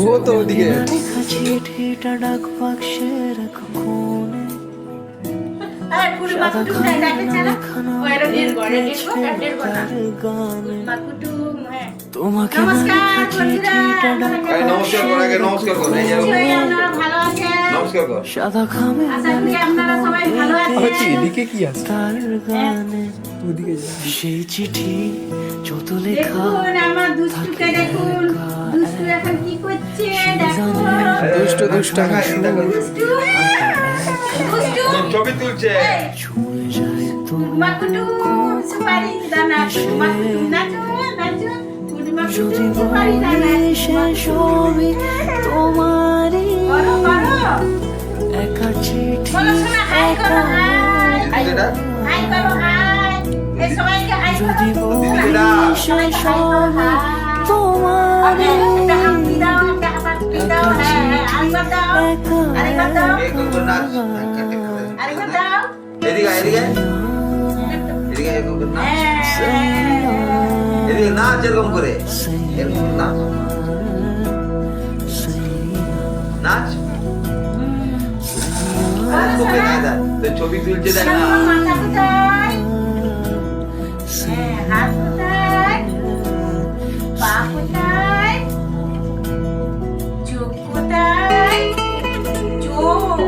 ও তো ওদিকে চিঠিটা ডাক বাক্সের কোণে তোমাকে সাদা খামে এদিকে কি আছে তার গানে ওদিকে সেই চিঠি যত লেখা আমার দুষ্টুকে দেখুন, দুষ্টু এখন কি করছে দেখুন। দুষ্ট দুষ্ট দুষ্টু, দুষ্টু। ছবি তুলছে ছুঁয়ে যায় মাকুটু, সুপারি দানা, মাকুটু, নাচো, নাচো। মাকুটু, যদি সুপারি দানা। বলি সে সবই তোমারই করো, করো। একা চিঠি বলো শোনা, হাই করো, হাই। হাই করো, হাই। এই সবাইকে হাই করো। যদি বলি সে সবাইকে হাই করো, সবই হাই। তোমারই একটা হাম্পি দাও, একটা হাম্পি দাও, হ্যাঁ, হ্যাঁ, আরেকবার দাও, আরেকবার দাও, আরেকবার দাও। এদিকে এদিকে এদিকে এরকম করে নাচ। এদিকে নাচ এরকম করে এরকম নাচ নাচ তোকে নাই দেখ তো ছবি তুলছে দেখ না মাথা কোথায়? হাত কোথায়? পা কোথায়? চোখ কোথায়? চোখ।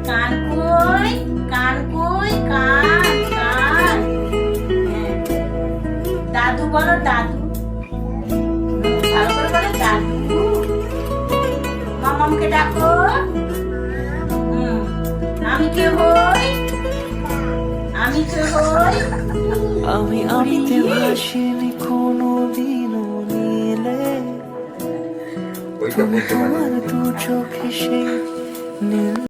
কান কই? কান কই? কান, কান। দাদু বলো, দাদু। ভালো করে বলো, দাদু। মামামকে ডাকো। আমি কে হই? আমি কে হই? আমি আমিতে ভাসিনি কোনো দিনও নীলে ওইটা বলতে পারি তোমার দু চোখে সেই নীল